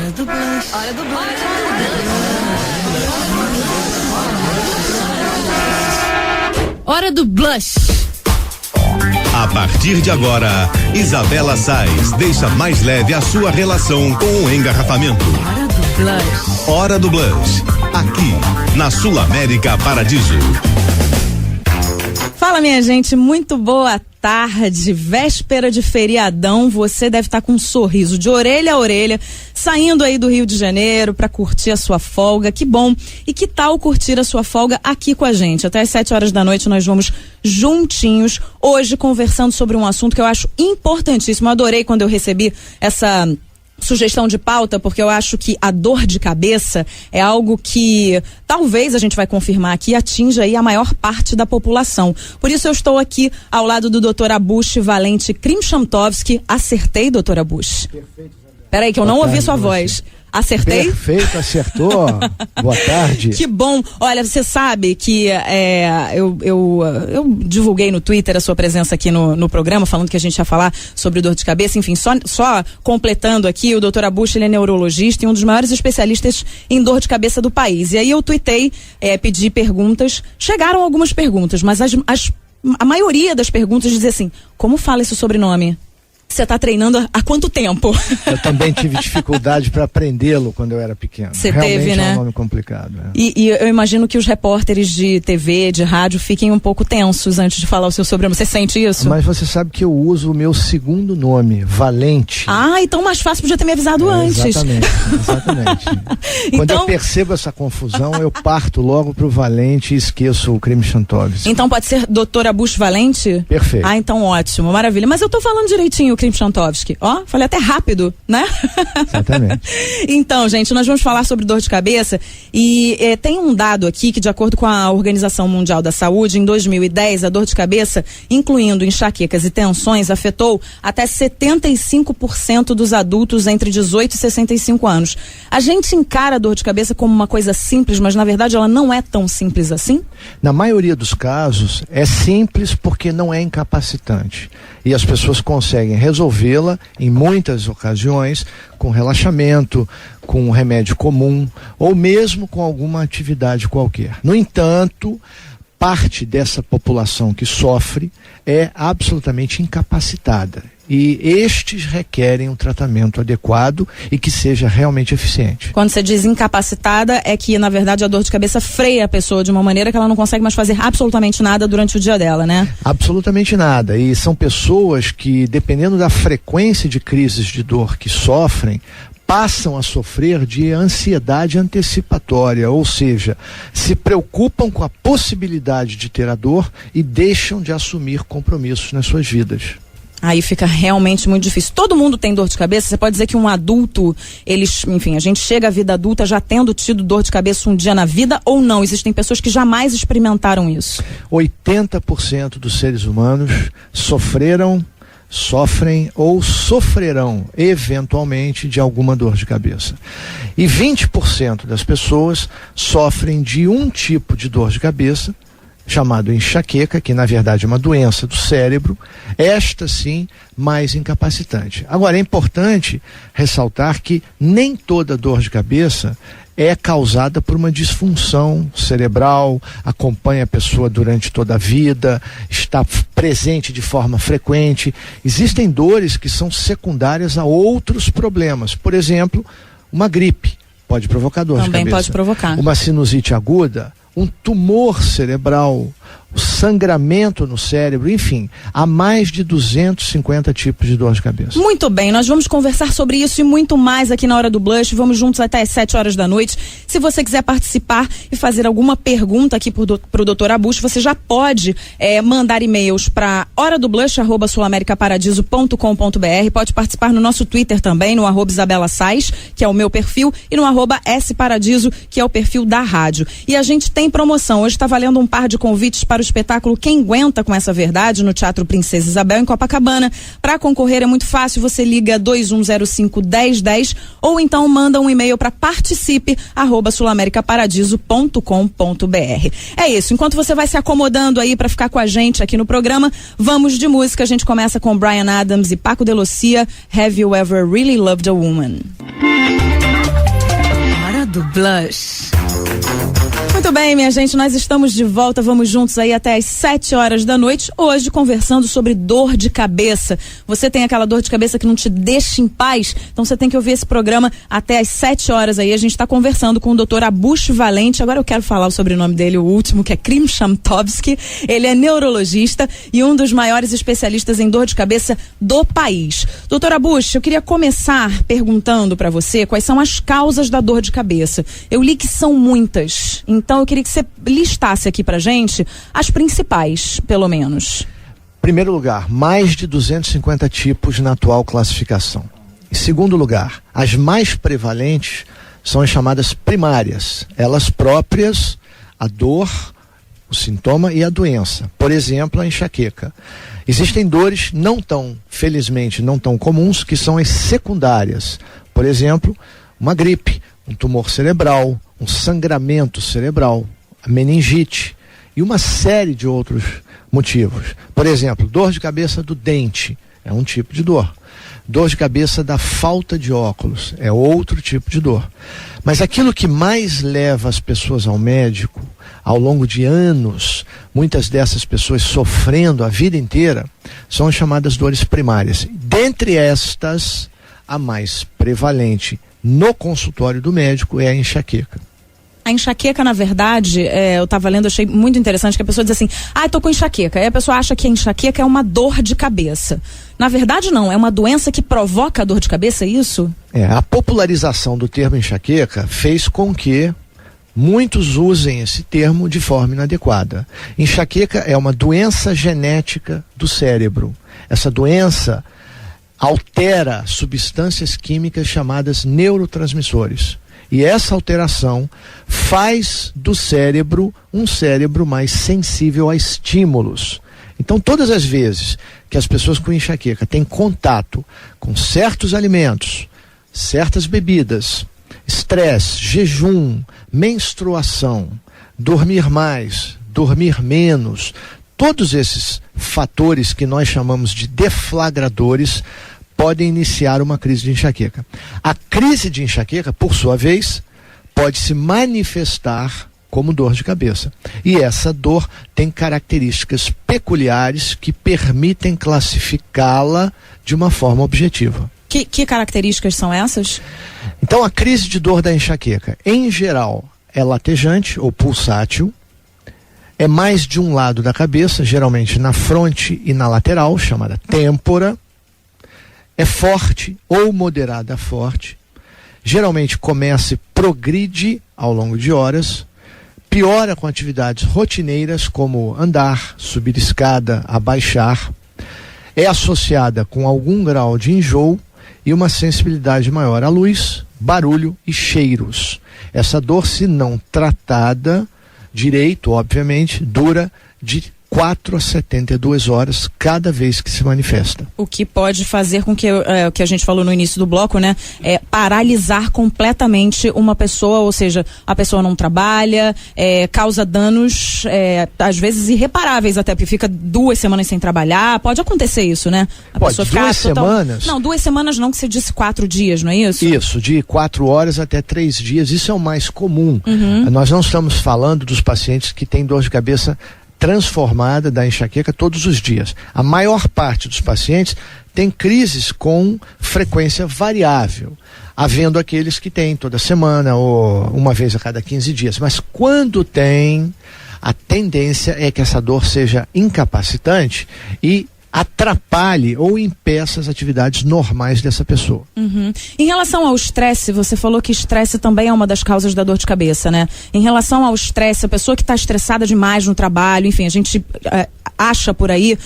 Hora do Blush. Hora do Blush. Hora do Blush. A partir de agora, Isabela Sais deixa mais leve a sua relação com o engarrafamento. Hora do Blush. Hora do Blush. Aqui, na Sul América Paradiso. Fala, minha gente, muito boa tarde, véspera de feriadão. Você deve estar com um sorriso de orelha a orelha, saindo aí do Rio de Janeiro para curtir a sua folga. Que bom! E que tal curtir a sua folga aqui com a gente? Até às 7 horas da noite nós vamos juntinhos, hoje conversando sobre um assunto que eu acho importantíssimo. Eu adorei quando eu recebi essa sugestão de pauta, porque eu acho que a dor de cabeça é algo que talvez, a gente vai confirmar aqui, atinja aí a maior parte da população. Por isso eu estou aqui ao lado do Dr. Abush Valente Krimchantovski. Acertei, Dr. Abush? Perfeito. Peraí que eu não ouvi sua voz. Acertei? Perfeito, acertou. Boa tarde. Que bom. Olha, você sabe que eu divulguei no Twitter a sua presença aqui no programa, falando que a gente ia falar sobre dor de cabeça. Enfim, só completando aqui, o Dr. Abush, ele é neurologista e um dos maiores especialistas em dor de cabeça do país. E aí eu tuitei, pedi perguntas. Chegaram algumas perguntas, mas a maioria das perguntas dizia assim: como fala esse sobrenome? Você está treinando há quanto tempo? Eu também tive dificuldade para aprendê-lo quando eu era pequeno. Você realmente teve, né? É um nome complicado. E eu imagino que os repórteres de TV, de rádio, fiquem um pouco tensos antes de falar o seu sobrenome. Você sente isso? Mas você sabe que eu uso o meu segundo nome, Valente. Ah, então mais fácil podia ter me avisado antes. Exatamente. Quando eu percebo essa confusão, eu parto logo pro Valente e esqueço o Krimchantovski. Então pode ser Dr. Abush Valente? Perfeito. Ah, então ótimo, maravilha. Mas eu tô falando direitinho o Krimchantovski. Ó, falei até rápido, né? Exatamente. Então, gente, nós vamos falar sobre dor de cabeça e tem um dado aqui que, de acordo com a Organização Mundial da Saúde, em 2010, a dor de cabeça, incluindo enxaquecas e tensões, afetou até 75% dos adultos entre 18 e 65 anos. A gente encara a dor de cabeça como uma coisa simples, mas na verdade ela não é tão simples assim? Na maioria dos casos, é simples porque não é incapacitante. E as pessoas conseguem resolvê-la, em muitas ocasiões, com relaxamento, com um remédio comum, ou mesmo com alguma atividade qualquer. No entanto, parte dessa população que sofre é absolutamente incapacitada. E estes requerem um tratamento adequado e que seja realmente eficiente. Quando você diz incapacitada, é que, na verdade, a dor de cabeça freia a pessoa de uma maneira que ela não consegue mais fazer absolutamente nada durante o dia dela, né? Absolutamente nada. E são pessoas que, dependendo da frequência de crises de dor que sofrem, passam a sofrer de ansiedade antecipatória, ou seja, se preocupam com a possibilidade de ter a dor e deixam de assumir compromissos nas suas vidas. Aí fica realmente muito difícil. Todo mundo tem dor de cabeça. Você pode dizer que um adulto, a gente chega à vida adulta já tendo tido dor de cabeça um dia na vida ou não? Existem pessoas que jamais experimentaram isso. 80% dos seres humanos sofrem ou sofrerão eventualmente de alguma dor de cabeça. E 20% das pessoas sofrem de um tipo de dor de cabeça, chamado enxaqueca, que na verdade é uma doença do cérebro, esta sim mais incapacitante. Agora é importante ressaltar que nem toda dor de cabeça é causada por uma disfunção cerebral, acompanha a pessoa durante toda a vida, está presente de forma frequente. Existem dores que são secundárias a outros problemas. Por exemplo, uma gripe pode provocar dor de cabeça. Também pode provocar. Uma sinusite aguda, um tumor cerebral, o sangramento no cérebro, enfim, há mais de 250 tipos de dor de cabeça. Muito bem, nós vamos conversar sobre isso e muito mais aqui na Hora do Blush. Vamos juntos até às 7 horas da noite. Se você quiser participar e fazer alguma pergunta aqui pro Dr. Abush, você já pode mandar e-mails para horadoblush@sulamericaparadiso.com.br. Pode participar no nosso Twitter também, no @IsabelaSais, que é o meu perfil, e no @SParadiso, que é o perfil da rádio. E a gente tem promoção. Hoje está valendo um par de convites para o espetáculo Quem Aguenta com Essa Verdade, no Teatro Princesa Isabel, em Copacabana. Para concorrer é muito fácil, você liga 2105-1010 ou então manda um e-mail para participe@sulamericaparadiso.com.br. É isso, enquanto você vai se acomodando aí para ficar com a gente aqui no programa, vamos de música. A gente começa com Bryan Adams e Paco de Lucia, Have You Ever Really Loved a Woman? do Blush. Muito bem, minha gente, nós estamos de volta, vamos juntos aí até às 7h da noite, hoje conversando sobre dor de cabeça. Você tem aquela dor de cabeça que não te deixa em paz? Então você tem que ouvir esse programa até às 7h aí. A gente está conversando com o Dr. Abush Valente. Agora eu quero falar o sobrenome dele, o último, que é Krimshamtovski. Ele é neurologista e um dos maiores especialistas em dor de cabeça do país. Dr. Abush, eu queria começar perguntando para você quais são as causas da dor de cabeça. Eu li que são muitas, então eu queria que você listasse aqui pra gente as principais, pelo menos. Em primeiro lugar, mais de 250 tipos na atual classificação. Em segundo lugar, as mais prevalentes são as chamadas primárias, elas próprias, a dor, o sintoma e a doença. Por exemplo, a enxaqueca. Existem dores felizmente não tão comuns, que são as secundárias. Por exemplo, uma gripe, um tumor cerebral, um sangramento cerebral, a meningite e uma série de outros motivos. Por exemplo, dor de cabeça do dente é um tipo de dor. Dor de cabeça da falta de óculos é outro tipo de dor. Mas aquilo que mais leva as pessoas ao médico, ao longo de anos, muitas dessas pessoas sofrendo a vida inteira, são as chamadas dores primárias. Dentre estas, a mais prevalente no consultório do médico é a enxaqueca. A enxaqueca, na verdade, eu estava lendo, achei muito interessante que a pessoa diz assim, tô com enxaqueca. Aí a pessoa acha que a enxaqueca é uma dor de cabeça. Na verdade, não, é uma doença que provoca a dor de cabeça, é isso? A popularização do termo enxaqueca fez com que muitos usem esse termo de forma inadequada. Enxaqueca é uma doença genética do cérebro. Essa doença altera substâncias químicas chamadas neurotransmissores. E essa alteração faz do cérebro um cérebro mais sensível a estímulos. Então, todas as vezes que as pessoas com enxaqueca têm contato com certos alimentos, certas bebidas, estresse, jejum, menstruação, dormir mais, dormir menos, todos esses fatores que nós chamamos de deflagradores podem iniciar uma crise de enxaqueca. A crise de enxaqueca, por sua vez, pode se manifestar como dor de cabeça. E essa dor tem características peculiares que permitem classificá-la de uma forma objetiva. Que características são essas? Então, a crise de dor da enxaqueca, em geral, é latejante ou pulsátil, é mais de um lado da cabeça, geralmente na fronte e na lateral, chamada têmpora, é forte ou moderada a forte, geralmente começa e progride ao longo de horas, piora com atividades rotineiras como andar, subir escada, abaixar, é associada com algum grau de enjoo e uma sensibilidade maior à luz, barulho e cheiros. Essa dor, se não tratada direito, obviamente, dura de 4 a 72 horas cada vez que se manifesta. O que pode fazer com que, o que a gente falou no início do bloco, né? Paralisar completamente uma pessoa, ou seja, a pessoa não trabalha, causa danos, às vezes irreparáveis até, porque fica 2 semanas sem trabalhar. Pode acontecer isso, né? Pode, 2 semanas? Não, 2 semanas não, que você disse 4 dias, não é isso? Isso, de 4 horas até 3 dias, isso é o mais comum. Nós não estamos falando dos pacientes que têm dor de cabeça transformada da enxaqueca todos os dias. A maior parte dos pacientes tem crises com frequência variável, havendo aqueles que têm toda semana ou uma vez a cada 15 dias. Mas quando tem, a tendência é que essa dor seja incapacitante e atrapalhe ou impeça as atividades normais dessa pessoa. Em relação ao estresse, você falou que estresse também é uma das causas da dor de cabeça, né? Em relação ao estresse, a pessoa que está estressada demais no trabalho, enfim, a gente acha por aí,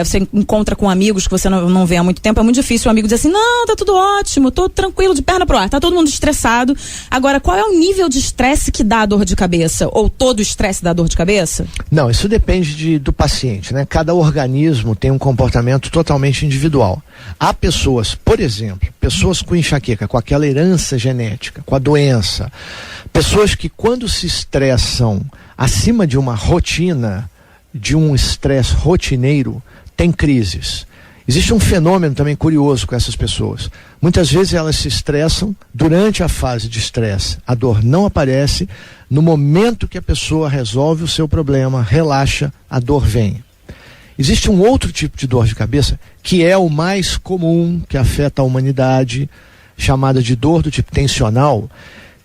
você encontra com amigos que você não vê há muito tempo, é muito difícil o amigo dizer assim, não, tá tudo ótimo, tô tranquilo, de perna pro ar, tá todo mundo estressado. Agora, qual é o nível de estresse que dá a dor de cabeça? Ou todo estresse dá dor de cabeça? Não, isso depende do paciente, né? Cada organismo tem um comportamento totalmente individual. Há pessoas, por exemplo, pessoas com enxaqueca, com aquela herança genética, com a doença, pessoas que quando se estressam acima de uma rotina, de um estresse rotineiro, tem crises. Existe um fenômeno também curioso com essas pessoas. Muitas vezes elas se estressam durante a fase de estresse. A dor não aparece. No momento que a pessoa resolve o seu problema, relaxa, a dor vem. Existe um outro tipo de dor de cabeça, que é o mais comum, que afeta a humanidade, chamada de dor do tipo tensional,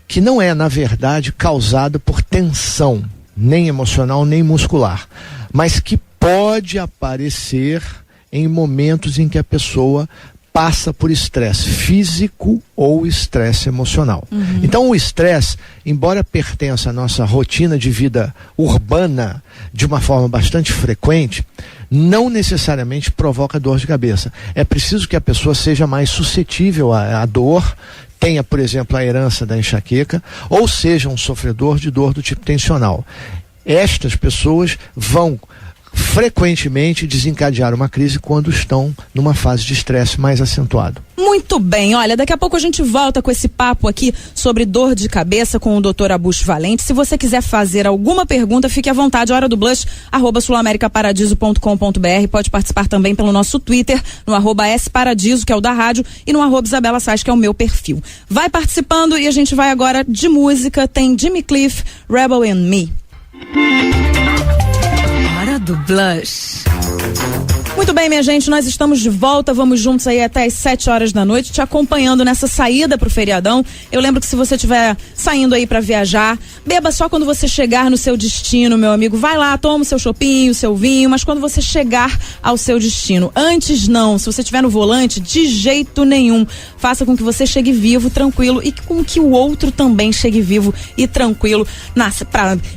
que não é, na verdade, causada por tensão, nem emocional, nem muscular, mas que pode aparecer em momentos em que a pessoa passa por estresse físico ou estresse emocional. Então o estresse, embora pertença à nossa rotina de vida urbana de uma forma bastante frequente, não necessariamente provoca dor de cabeça. É preciso que a pessoa seja mais suscetível à dor, tenha, por exemplo, a herança da enxaqueca, ou seja um sofredor de dor do tipo tensional. Estas pessoas vão frequentemente desencadear uma crise quando estão numa fase de estresse mais acentuado. Muito bem, olha, daqui a pouco a gente volta com esse papo aqui sobre dor de cabeça com o Dr. Abush Valente. Se você quiser fazer alguma pergunta, fique à vontade, hora do blush, @sulamericaparadiso.com.br. Pode participar também pelo nosso Twitter, no @sparadiso, que é o da rádio, e no @Isabela Sais, que é o meu perfil. Vai participando e a gente vai agora de música. Tem Jimmy Cliff, Rebel in Me. Hora do blush. Muito bem, minha gente, nós estamos de volta, vamos juntos aí até as 7 horas da noite, te acompanhando nessa saída pro feriadão. Eu lembro que se você estiver saindo aí pra viajar, beba só quando você chegar no seu destino, meu amigo. Vai lá, toma o seu chopinho, o seu vinho, mas quando você chegar ao seu destino. Antes não, se você estiver no volante, de jeito nenhum. Faça com que você chegue vivo, tranquilo, e com que o outro também chegue vivo e tranquilo.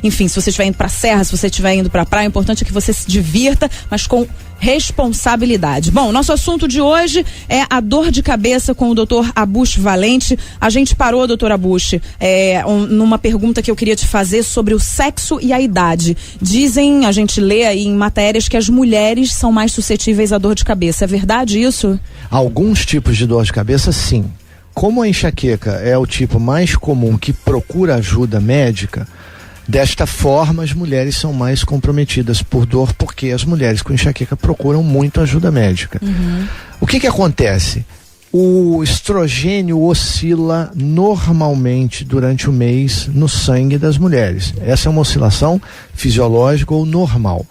Enfim, se você estiver indo pra serra, se você estiver indo pra praia, o importante é que você se divirta, mas com responsabilidade. Bom, nosso assunto de hoje é a dor de cabeça com o Dr. Abush Valente. A gente parou, Dr. Abush, numa pergunta que eu queria te fazer sobre o sexo e a idade. Dizem, a gente lê aí em matérias, que as mulheres são mais suscetíveis à dor de cabeça. É verdade isso? Alguns tipos de dor de cabeça, sim. Como a enxaqueca é o tipo mais comum que procura ajuda médica, desta forma, as mulheres são mais comprometidas por dor, porque as mulheres com enxaqueca procuram muito ajuda médica. O que acontece? O estrogênio oscila normalmente durante o mês no sangue das mulheres. Essa é uma oscilação fisiológica ou normal.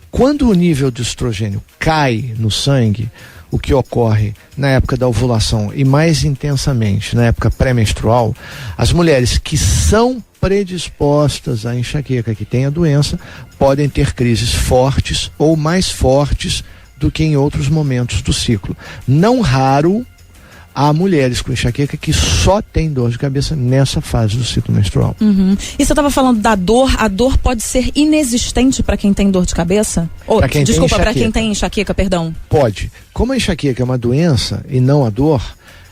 Quando o nível de estrogênio cai no sangue, o que ocorre na época da ovulação e mais intensamente na época pré-menstrual, as mulheres que são predispostas à enxaqueca, que têm a doença, podem ter crises fortes ou mais fortes do que em outros momentos do ciclo. Não raro, há mulheres com enxaqueca que só têm dor de cabeça nessa fase do ciclo menstrual. E você estava falando da dor, a dor pode ser inexistente para quem tem dor de cabeça? Para quem tem enxaqueca, perdão. Pode. Como a enxaqueca é uma doença e não a dor,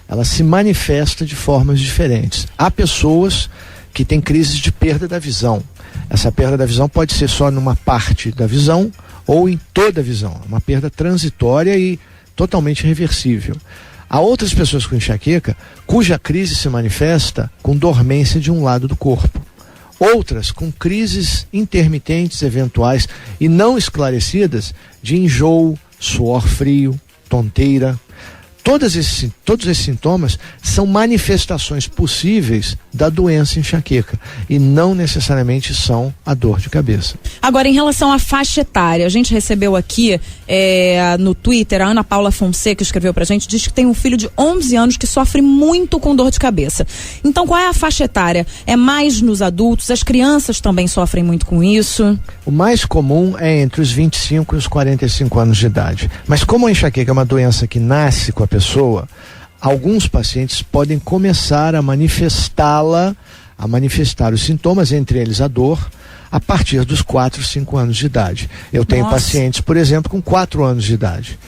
ela se manifesta de formas diferentes. Há pessoas que têm crises de perda da visão. Essa perda da visão pode ser só numa parte da visão ou em toda a visão. Uma perda transitória e totalmente reversível. Há outras pessoas com enxaqueca cuja crise se manifesta com dormência de um lado do corpo. Outras com crises intermitentes, eventuais e não esclarecidas de enjoo, suor frio, tonteira. Todos esses sintomas são manifestações possíveis da doença enxaqueca e não necessariamente são a dor de cabeça. Agora, em relação à faixa etária, a gente recebeu aqui no Twitter, a Ana Paula Fonseca escreveu pra gente, diz que tem um filho de 11 anos que sofre muito com dor de cabeça. Então, qual é a faixa etária? É mais nos adultos? As crianças também sofrem muito com isso? O mais comum é entre os 25 e os 45 anos de idade. Mas como a enxaqueca é uma doença que nasce com a pessoa, alguns pacientes podem começar a manifestar os sintomas, entre eles a dor, a partir dos 4, 5 anos de idade. Eu tenho pacientes, por exemplo, com 4 anos de idade.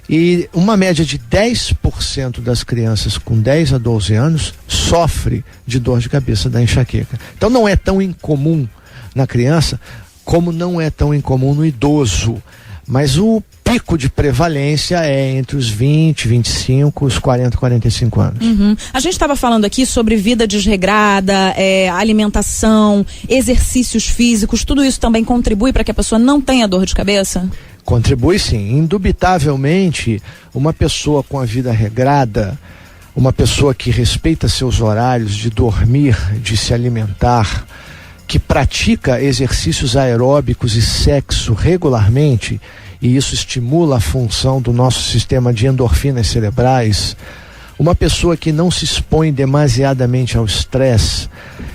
E uma média de 10% das crianças com 10 a 12 anos sofre de dor de cabeça da enxaqueca. Então não é tão incomum na criança como não é tão incomum no idoso. Mas o pico de prevalência é entre os 20, 25, os 40, 45 anos. A gente estava falando aqui sobre vida desregrada, alimentação, exercícios físicos, tudo isso também contribui para que a pessoa não tenha dor de cabeça? Contribui sim. Indubitavelmente, uma pessoa com a vida regrada, uma pessoa que respeita seus horários de dormir, de se alimentar, que pratica exercícios aeróbicos e sexo regularmente, e isso estimula a função do nosso sistema de endorfinas cerebrais, uma pessoa que não se expõe demasiadamente ao estresse,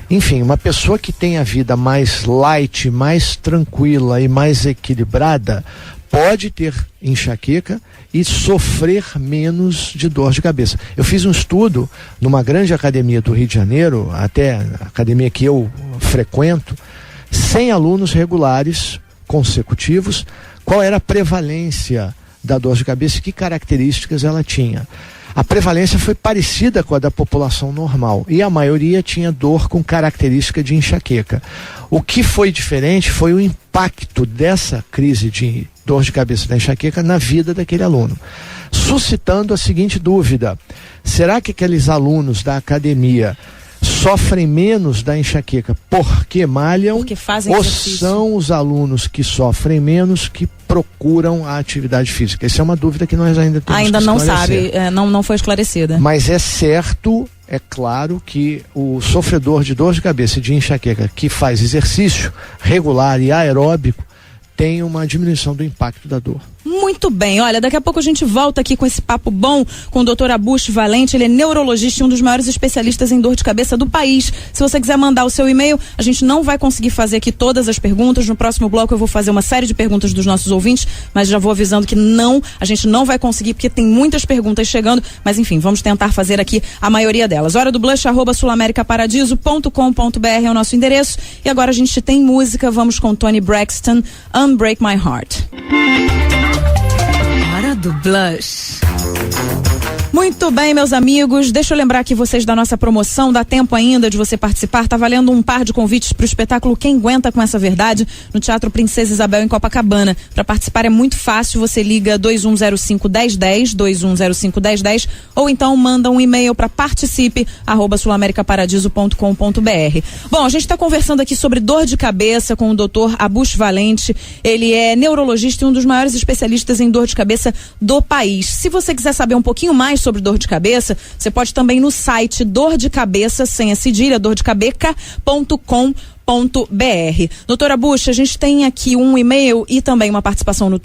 enfim, uma pessoa que tem a vida mais light, mais tranquila e mais equilibrada, pode ter enxaqueca e sofrer menos de dor de cabeça. Eu fiz um estudo numa grande academia do Rio de Janeiro, até a academia que eu frequento, 100 alunos regulares consecutivos, qual era a prevalência da dor de cabeça e que características ela tinha. A prevalência foi parecida com a da população normal e a maioria tinha dor com característica de enxaqueca. O que foi diferente foi o impacto dessa crise de dor de cabeça da enxaqueca na vida daquele aluno, suscitando a seguinte dúvida: será que aqueles alunos da academia sofrem menos da enxaqueca porque malham, porque fazem ou exercício? São os alunos que sofrem menos que procuram a atividade física? Essa é uma dúvida que nós ainda temos Ainda que não esclarecer. sabe, não foi esclarecida. Mas é certo, é claro que o sofredor de dor de cabeça e de enxaqueca que faz exercício regular e aeróbico tem uma diminuição do impacto da dor. Muito bem, olha, daqui a pouco a gente volta aqui com esse papo bom com o Dr. Abush Valente. Ele é neurologista e um dos maiores especialistas em dor de cabeça do país. Se você quiser mandar o seu e-mail, a gente não vai conseguir fazer aqui todas as perguntas. No próximo bloco eu vou fazer uma série de perguntas dos nossos ouvintes, mas já vou avisando que a gente não vai conseguir porque tem muitas perguntas chegando, mas enfim, vamos tentar fazer aqui a maioria delas. Hora do Blush, @sulamericaparadiso.com.br é o nosso endereço. E agora a gente tem música, vamos com Toni Braxton, Unbreak My Heart. Hora do Blush. Muito bem, meus amigos, deixa eu lembrar aqui vocês da nossa promoção, dá tempo ainda de você participar, tá valendo um par de convites para o espetáculo Quem Aguenta com Essa Verdade, no Teatro Princesa Isabel em Copacabana. Para participar é muito fácil, você liga 2105-1010, 2105-1010, ou então manda um e-mail para participe@sulamericaparadiso.com.br. Bom, a gente está conversando aqui sobre dor de cabeça com o Dr. Abush Valente. Ele é neurologista e um dos maiores especialistas em dor de cabeça do país. Se você quiser saber um pouquinho mais sobre dor de cabeça, você pode também no site Dor de Cabeça, sem a cedilha, dordecabeca.com.br. Doutora Abush, a gente tem aqui um e-mail e também uma participação no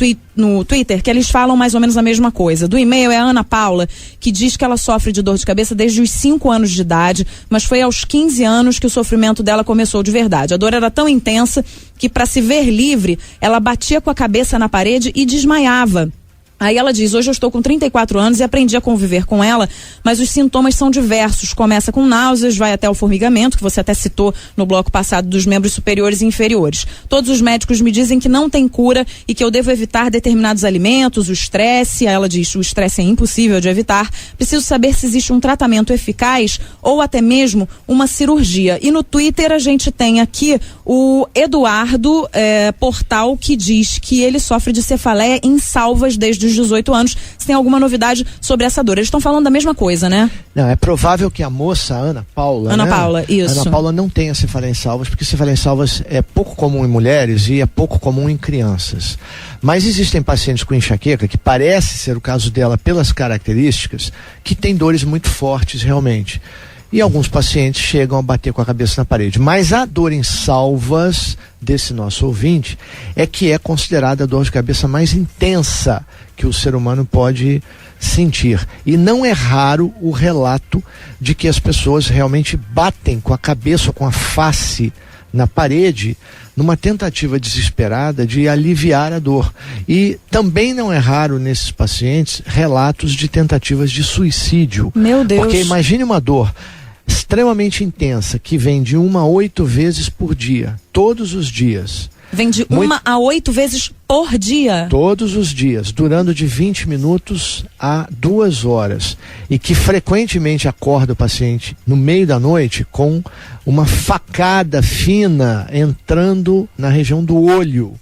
Twitter, que eles falam mais ou menos a mesma coisa. Do e-mail é a Ana Paula, que diz que ela sofre de dor de cabeça desde os 5 anos de idade, mas foi aos 15 anos que o sofrimento dela começou de verdade. A dor era tão intensa que, para se ver livre, ela batia com a cabeça na parede e desmaiava. Aí ela diz: hoje eu estou com 34 anos e aprendi a conviver com ela, mas os sintomas são diversos. Começa com náuseas, vai até o formigamento, que você até citou no bloco passado, dos membros superiores e inferiores. Todos os médicos me dizem que não tem cura e que eu devo evitar determinados alimentos, o estresse. Ela diz: o estresse é impossível de evitar. Preciso saber se existe um tratamento eficaz ou até mesmo uma cirurgia. E no Twitter a gente tem aqui o Eduardo Portal, que diz que ele sofre de cefaleia em salvas desde os 18 anos. Se tem alguma novidade sobre essa dor? Eles estão falando da mesma coisa, né? Não, é provável que a moça, Ana Paula, isso. Ana Paula não tenha cefaleia em salvas, porque cefaleia em salvas é pouco comum em mulheres e é pouco comum em crianças. Mas existem pacientes com enxaqueca, que parece ser o caso dela pelas características, que tem dores muito fortes realmente. E alguns pacientes chegam a bater com a cabeça na parede. Mas a dor em salvas desse nosso ouvinte é que é considerada a dor de cabeça mais intensa que o ser humano pode sentir. E não é raro o relato de que as pessoas realmente batem com a cabeça ou com a face na parede numa tentativa desesperada de aliviar a dor. E também não é raro nesses pacientes relatos de tentativas de suicídio. Meu Deus! Porque imagine uma dor extremamente intensa que vem de 1 a 8 vezes por dia, todos os dias. Vem de 1 a 8 vezes por dia? Todos os dias, durando de 20 minutos a 2 horas. E que frequentemente acorda o paciente no meio da noite com uma facada fina entrando na região do olho.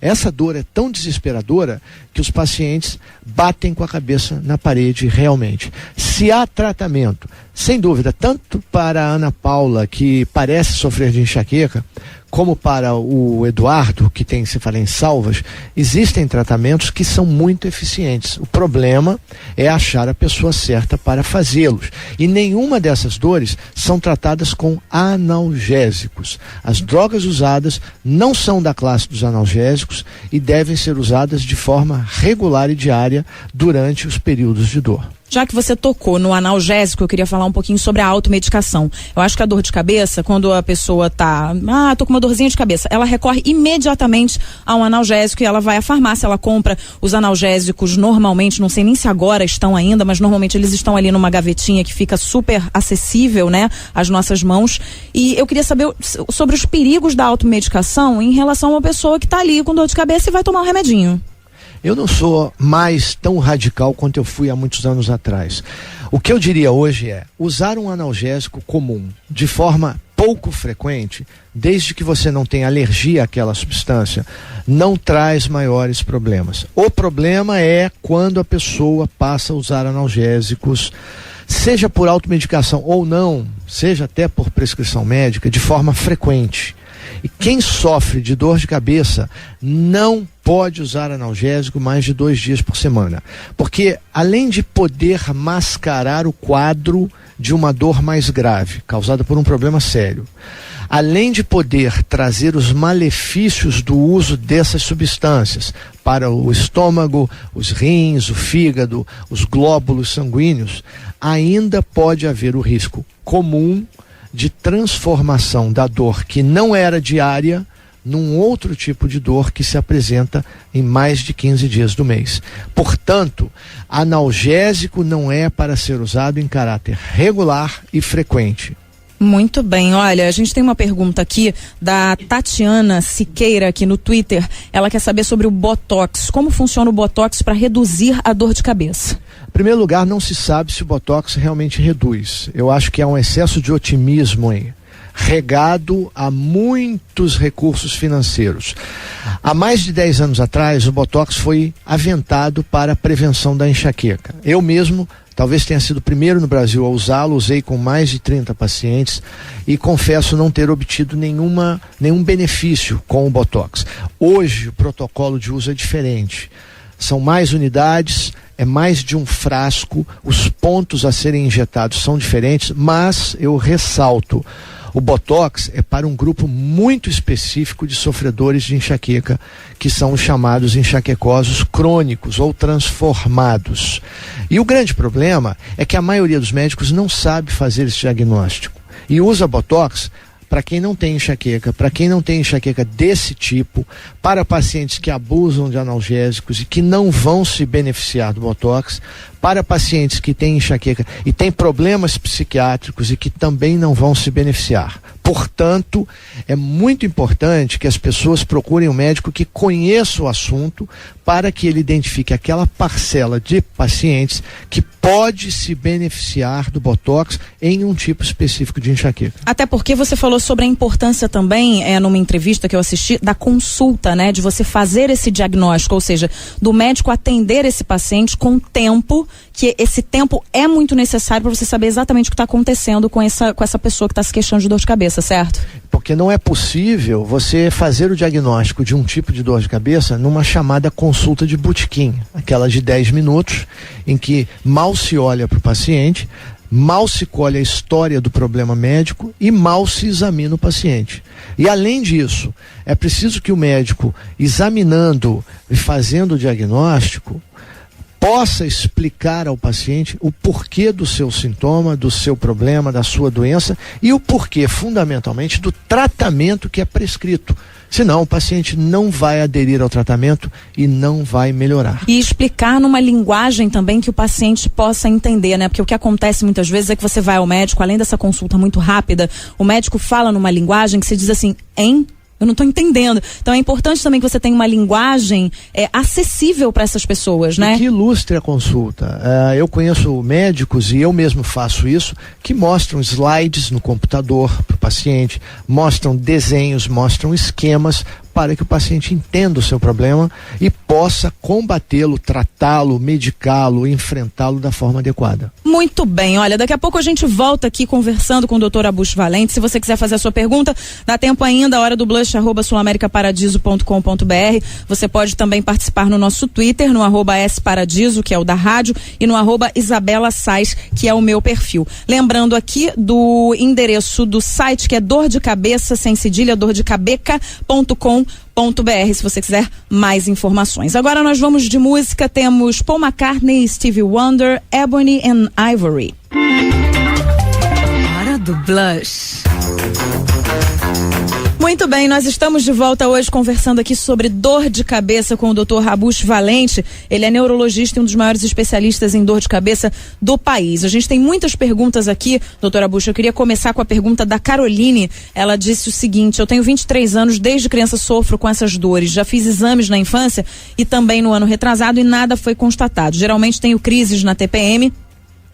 Essa dor é tão desesperadora que os pacientes batem com a cabeça na parede realmente. Se há tratamento, Sem dúvida, tanto para a Ana Paula, que parece sofrer de enxaqueca, como para o Eduardo, que tem cefaleia em salvas, existem tratamentos que são muito eficientes. O problema é achar a pessoa certa para fazê-los. E nenhuma dessas dores são tratadas com analgésicos. As drogas usadas não são da classe dos analgésicos e devem ser usadas de forma regular e diária durante os períodos de dor. Já que você tocou no analgésico, eu queria falar um pouquinho sobre a automedicação. Eu acho que a dor de cabeça, quando a pessoa tô com uma dorzinha de cabeça, ela recorre imediatamente a um analgésico e ela vai à farmácia, ela compra os analgésicos normalmente, não sei nem se agora estão ainda, mas normalmente eles estão ali numa gavetinha que fica super acessível, né, às nossas mãos. E eu queria saber sobre os perigos da automedicação em relação a uma pessoa que está ali com dor de cabeça e vai tomar um remedinho. Eu não sou mais tão radical quanto eu fui há muitos anos atrás. O que eu diria hoje é usar um analgésico comum de forma pouco frequente, desde que você não tenha alergia àquela substância, não traz maiores problemas. O problema é quando a pessoa passa a usar analgésicos, seja por automedicação ou não, seja até por prescrição médica, de forma frequente. E quem sofre de dor de cabeça não pode usar analgésico mais de 2 dias por semana. Porque além de poder mascarar o quadro de uma dor mais grave, causada por um problema sério, além de poder trazer os malefícios do uso dessas substâncias para o estômago, os rins, o fígado, os glóbulos sanguíneos, ainda pode haver o risco comum de transformação da dor que não era diária num outro tipo de dor que se apresenta em mais de 15 dias do mês. Portanto, analgésico não é para ser usado em caráter regular e frequente. Muito bem, olha, a gente tem uma pergunta aqui da Tatiana Siqueira aqui no Twitter. Ela quer saber sobre o Botox. Como funciona o Botox para reduzir a dor de cabeça? Em primeiro lugar, não se sabe se o Botox realmente reduz. Eu acho que há um excesso de otimismo aí, regado a muitos recursos financeiros. Há mais de 10 anos atrás, o Botox foi aventado para a prevenção da enxaqueca. Eu mesmo talvez tenha sido o primeiro no Brasil a usá-lo, usei com mais de 30 pacientes e confesso não ter obtido nenhum benefício com o Botox. Hoje o protocolo de uso é diferente. São mais unidades, é mais de um frasco, os pontos a serem injetados são diferentes, mas eu ressalto, o Botox é para um grupo muito específico de sofredores de enxaqueca, que são os chamados enxaquecosos crônicos ou transformados. E o grande problema é que a maioria dos médicos não sabe fazer esse diagnóstico e usa Botox para quem não tem enxaqueca, para quem não tem enxaqueca desse tipo, para pacientes que abusam de analgésicos e que não vão se beneficiar do Botox, para pacientes que têm enxaqueca e têm problemas psiquiátricos e que também não vão se beneficiar. Portanto, é muito importante que as pessoas procurem um médico que conheça o assunto para que ele identifique aquela parcela de pacientes que pode se beneficiar do Botox em um tipo específico de enxaqueca. Até porque você falou sobre a importância também, numa entrevista que eu assisti, da consulta, né? De você fazer esse diagnóstico, ou seja, do médico atender esse paciente com tempo, que esse tempo é muito necessário para você saber exatamente o que está acontecendo com essa pessoa que está se queixando de dor de cabeça, certo? Porque não é possível você fazer o diagnóstico de um tipo de dor de cabeça numa chamada consulta de botequim, aquela de 10 minutos, em que mal se olha para o paciente, mal se colhe a história do problema médico e mal se examina o paciente. E além disso, é preciso que o médico, examinando e fazendo o diagnóstico, possa explicar ao paciente o porquê do seu sintoma, do seu problema, da sua doença e o porquê, fundamentalmente, do tratamento que é prescrito. Senão o paciente não vai aderir ao tratamento e não vai melhorar. E explicar numa linguagem também que o paciente possa entender, né? Porque o que acontece muitas vezes é que você vai ao médico, além dessa consulta muito rápida, o médico fala numa linguagem que você diz assim, hein? Eu não estou entendendo. Então é importante também que você tenha uma linguagem acessível para essas pessoas, né? E que ilustre a consulta. Eu conheço médicos, e eu mesmo faço isso, que mostram slides no computador para o paciente, mostram desenhos, mostram esquemas para que o paciente entenda o seu problema e possa combatê-lo, tratá-lo, medicá-lo, enfrentá-lo da forma adequada. Muito bem, olha, daqui a pouco a gente volta aqui conversando com o Dr. Abush Valente. Se você quiser fazer a sua pergunta, dá tempo ainda, hora do blush, @sulamericaparadiso.com.br. Você pode também participar no nosso Twitter, no @sparadiso, que é o da rádio, e no @Isabela Sais, que é o meu perfil. Lembrando aqui do endereço do site, que é dordecabeça, sem cedilha, dordecabeca.com.br, se você quiser mais informações. Agora nós vamos de música, temos Paul McCartney, Stevie Wonder, Ebony and Ivory. Hora do blush. Muito bem, nós estamos de volta hoje conversando aqui sobre dor de cabeça com o Dr. Abush Valente. Ele é neurologista e um dos maiores especialistas em dor de cabeça do país. A gente tem muitas perguntas aqui, Dr. Abush. Eu queria começar com a pergunta da Caroline. Ela disse o seguinte: eu tenho 23 anos, desde criança sofro com essas dores. Já fiz exames na infância e também no ano retrasado e nada foi constatado. Geralmente tenho crises na TPM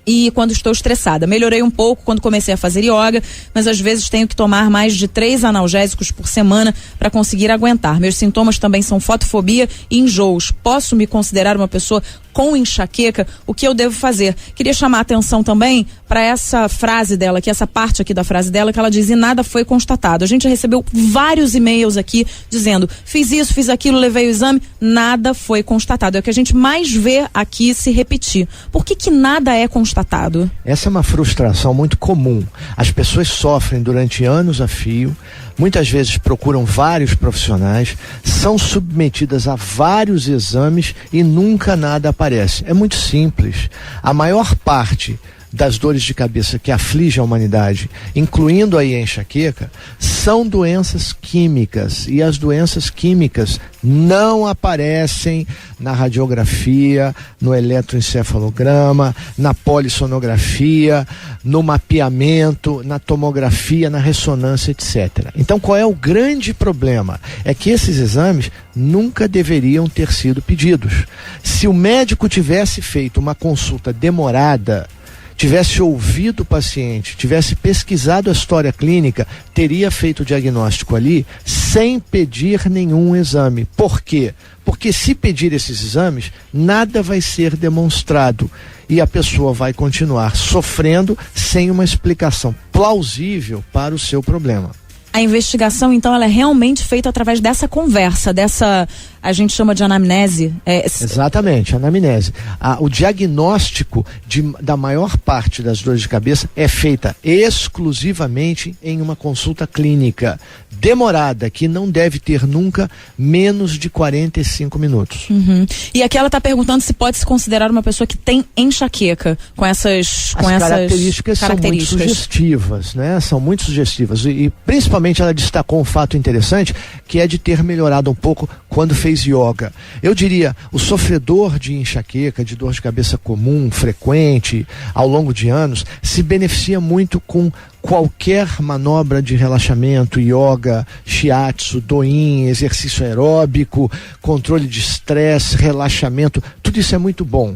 e quando estou estressada. Melhorei um pouco quando comecei a fazer yoga, mas às vezes tenho que tomar mais de 3 analgésicos por semana para conseguir aguentar. Meus sintomas também são fotofobia e enjoos. Posso me considerar uma pessoa com enxaqueca? O que eu devo fazer? Queria chamar a atenção também para essa frase dela, que essa parte aqui da frase dela, que ela diz: e nada foi constatado. A gente recebeu vários e-mails aqui dizendo: fiz isso, fiz aquilo, levei o exame, nada foi constatado. É o que a gente mais vê aqui se repetir. Por que nada é constatado? Essa é uma frustração muito comum. As pessoas sofrem durante anos a fio, muitas vezes procuram vários profissionais, são submetidas a vários exames e nunca nada aparece. É muito simples. A maior parte das dores de cabeça que afligem a humanidade, incluindo aí a enxaqueca, são doenças químicas, e as doenças químicas não aparecem na radiografia, no eletroencefalograma, na polissonografia, no mapeamento, na tomografia, na ressonância, etc. Então, qual é o grande problema? É que esses exames nunca deveriam ter sido pedidos. Se o médico tivesse feito uma consulta demorada, tivesse ouvido o paciente, tivesse pesquisado a história clínica, teria feito o diagnóstico ali sem pedir nenhum exame. Por quê? Porque se pedir esses exames, nada vai ser demonstrado e a pessoa vai continuar sofrendo sem uma explicação plausível para o seu problema. A investigação, então, ela é realmente feita através dessa conversa, dessa, a gente chama de anamnese. Exatamente, anamnese. O diagnóstico da maior parte das dores de cabeça é feita exclusivamente em uma consulta clínica demorada, que não deve ter nunca menos de 45 minutos. Uhum. E aqui ela está perguntando se pode se considerar uma pessoa que tem enxaqueca com essas características são muito sugestivas, né? São muito sugestivas e principalmente ela destacou um fato interessante, que é de ter melhorado um pouco quando fez yoga. Eu diria, o sofredor de enxaqueca, de dor de cabeça comum, frequente, ao longo de anos, se beneficia muito com qualquer manobra de relaxamento, yoga, shiatsu, do-in, exercício aeróbico, controle de estresse, relaxamento, tudo isso é muito bom.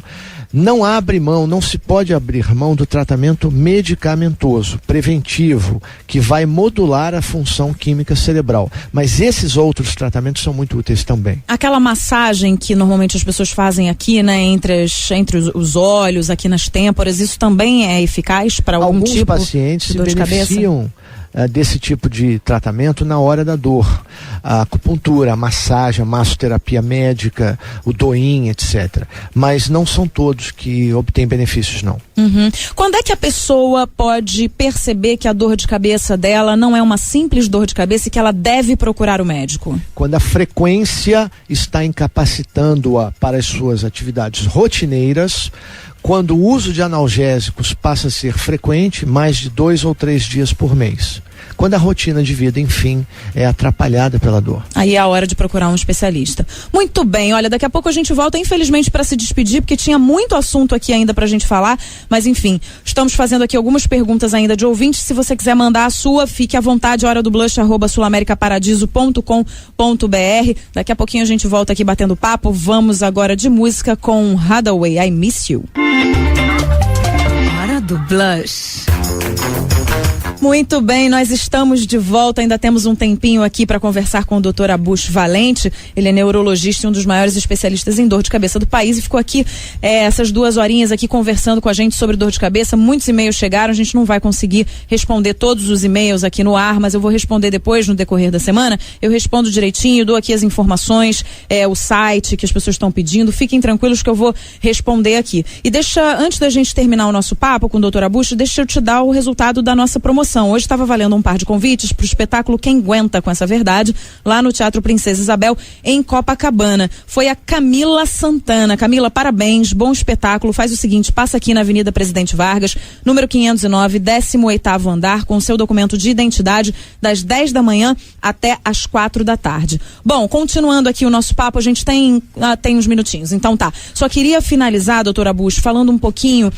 Não abre mão, não se pode abrir mão do tratamento medicamentoso, preventivo, que vai modular a função química cerebral. Mas esses outros tratamentos são muito úteis também. Aquela massagem que normalmente as pessoas fazem aqui, né, entre os olhos, aqui nas têmporas, isso também é eficaz para algum tipo de dor de cabeça? Alguns pacientes se beneficiam desse tipo de tratamento na hora da dor. A acupuntura, a massagem, a massoterapia médica, o do-in, etc. Mas não são todos que obtêm benefícios, não. Uhum. Quando é que a pessoa pode perceber que a dor de cabeça dela não é uma simples dor de cabeça e que ela deve procurar o médico? Quando a frequência está incapacitando-a para as suas atividades rotineiras, quando o uso de analgésicos passa a ser frequente, mais de 2 ou 3 dias por mês. Quando a rotina de vida, enfim, é atrapalhada pela dor. Aí é a hora de procurar um especialista. Muito bem, olha, daqui a pouco a gente volta, infelizmente, para se despedir, porque tinha muito assunto aqui ainda pra gente falar, mas enfim, estamos fazendo aqui algumas perguntas ainda de ouvintes. Se você quiser mandar a sua, fique à vontade, hora do blush, @sulamericaparadiso.com.br. Daqui a pouquinho a gente volta aqui batendo papo. Vamos agora de música com Hathaway, I Miss You. Hora do blush. Muito bem, nós estamos de volta, ainda temos um tempinho aqui para conversar com o Dr. Abush Valente. Ele é neurologista e um dos maiores especialistas em dor de cabeça do país e ficou aqui essas 2 horinhas aqui conversando com a gente sobre dor de cabeça. Muitos e-mails chegaram, a gente não vai conseguir responder todos os e-mails aqui no ar, mas eu vou responder depois, no decorrer da semana. Eu respondo direitinho, dou aqui as informações, o site que as pessoas estão pedindo. Fiquem tranquilos que eu vou responder aqui. E antes da gente terminar o nosso papo com o Dr. Abush, deixa eu te dar o resultado da nossa promoção. Hoje estava valendo um par de convites para o espetáculo Quem Aguenta com essa Verdade, lá no Teatro Princesa Isabel, em Copacabana. Foi a Camila Santana. Camila, parabéns, bom espetáculo. Faz o seguinte, passa aqui na Avenida Presidente Vargas, número 509, 18º andar, com o seu documento de identidade, das 10 da manhã até as 4 da tarde. Bom, continuando aqui o nosso papo, a gente tem uns minutinhos, então tá. Só queria finalizar, doutora Abush, falando um pouquinho,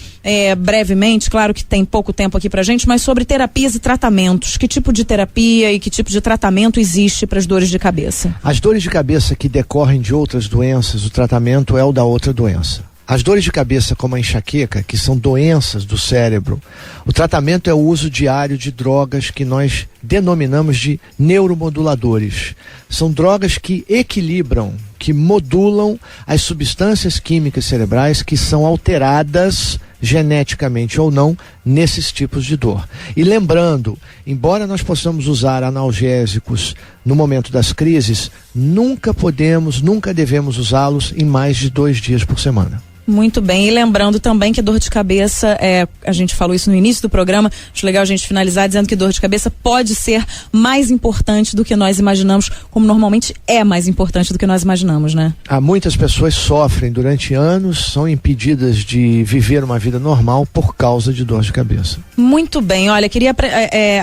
brevemente, claro que tem pouco tempo aqui pra gente, mas sobre terapias e tratamentos. Que tipo de terapia e que tipo de tratamento existe para as dores de cabeça? As dores de cabeça que decorrem de outras doenças, o tratamento é o da outra doença. As dores de cabeça, como a enxaqueca, que são doenças do cérebro, o tratamento é o uso diário de drogas que nós denominamos de neuromoduladores. São drogas que equilibram, que modulam as substâncias químicas cerebrais que são alteradas geneticamente ou não nesses tipos de dor. E lembrando, embora nós possamos usar analgésicos no momento das crises, nunca devemos usá-los em mais de 2 dias por semana. Muito bem, e lembrando também que dor de cabeça, a gente falou isso no início do programa, acho legal a gente finalizar dizendo que dor de cabeça pode ser mais importante do que nós imaginamos, como normalmente é mais importante do que nós imaginamos, né? Muitas pessoas sofrem durante anos, são impedidas de viver uma vida normal por causa de dor de cabeça. Muito bem, olha, queria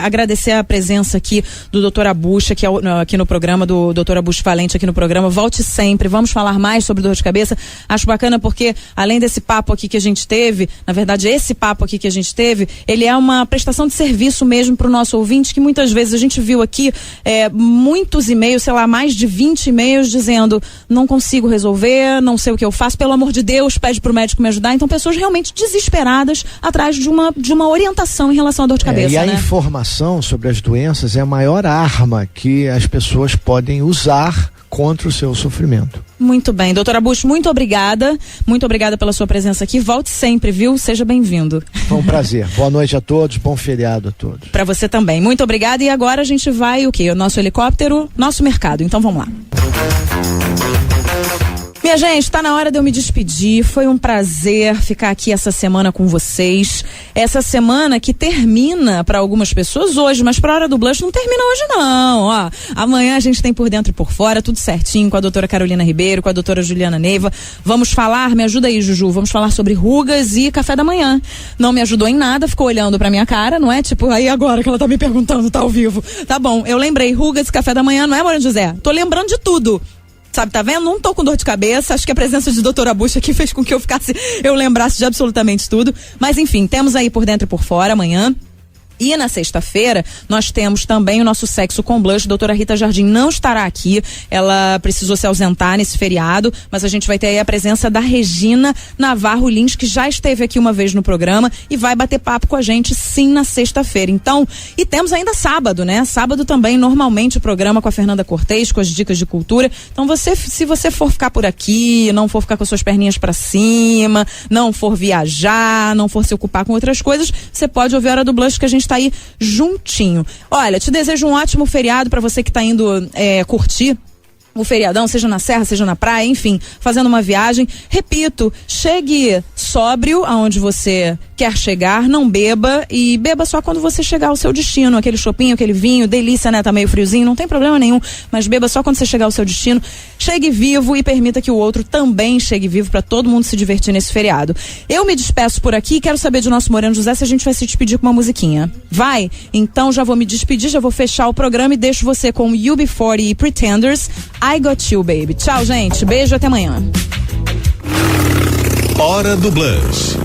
agradecer a presença aqui do Dr. Abush, aqui no programa, do Dr. Abush Valente aqui no programa. Volte sempre, vamos falar mais sobre dor de cabeça. Acho bacana porque além desse papo aqui que a gente teve, na verdade esse papo aqui que a gente teve, ele é uma prestação de serviço mesmo para o nosso ouvinte, que muitas vezes a gente viu aqui muitos e-mails, sei lá, mais de 20 e-mails dizendo, não consigo resolver, não sei o que eu faço, pelo amor de Deus, pede pro médico me ajudar. Então pessoas realmente desesperadas atrás de uma orientação em relação à dor de cabeça, e a informação sobre as doenças é a maior arma que as pessoas podem usar contra o seu sofrimento. Muito bem, doutora Abush, muito obrigada pela sua presença aqui, volte sempre, viu? Seja bem-vindo. Foi um prazer, boa noite a todos, bom feriado a todos. Para você também, muito obrigada, e agora a gente vai, o nosso helicóptero, nosso mercado, então vamos lá. Minha gente, tá na hora de eu me despedir. Foi um prazer ficar aqui essa semana com vocês. Essa semana que termina para algumas pessoas hoje, mas pra Hora do Blush não termina hoje não. Ó, amanhã a gente tem Por Dentro e Por Fora, tudo certinho, com a doutora Carolina Ribeiro, com a doutora Juliana Neiva. Vamos falar, me ajuda aí, Juju, vamos falar sobre rugas e café da manhã. Não me ajudou em nada, ficou olhando pra minha cara, não é? Tipo, aí agora que ela tá me perguntando, tá ao vivo. Tá bom, eu lembrei, rugas e café da manhã, não é, Moreno José? Tô lembrando de tudo. Sabe, tá vendo? Não tô com dor de cabeça, acho que a presença de doutora Abush aqui fez com que eu lembrasse de absolutamente tudo. Mas enfim, temos aí Por Dentro e Por Fora amanhã. E na sexta-feira, nós temos também o nosso Sexo com Blush. Doutora Rita Jardim não estará aqui, ela precisou se ausentar nesse feriado, mas a gente vai ter aí a presença da Regina Navarro Lins, que já esteve aqui uma vez no programa e vai bater papo com a gente sim na sexta-feira. Então, e temos ainda sábado, né? Sábado também, normalmente, o programa com a Fernanda Cortez, com as dicas de cultura. Então, se você for ficar por aqui, não for ficar com as suas perninhas pra cima, não for viajar, não for se ocupar com outras coisas, você pode ouvir a Hora do Blush, que a gente tá aí juntinho. Olha, te desejo um ótimo feriado para você que tá indo curtir o feriadão, seja na serra, seja na praia, enfim, fazendo uma viagem. Repito, chegue sóbrio aonde você quer chegar, não beba, e beba só quando você chegar ao seu destino, aquele chopinho, aquele vinho, delícia, né, tá meio friozinho, não tem problema nenhum, mas beba só quando você chegar ao seu destino. Chegue vivo e permita que o outro também chegue vivo, para todo mundo se divertir nesse feriado. Eu me despeço por aqui, quero saber de nosso Moreno José se a gente vai se despedir com uma musiquinha. Vai? Então já vou me despedir, já vou fechar o programa e deixo você com UB40 e Pretenders, I Got You, Baby. Tchau, gente. Beijo, até amanhã. Hora do Blush.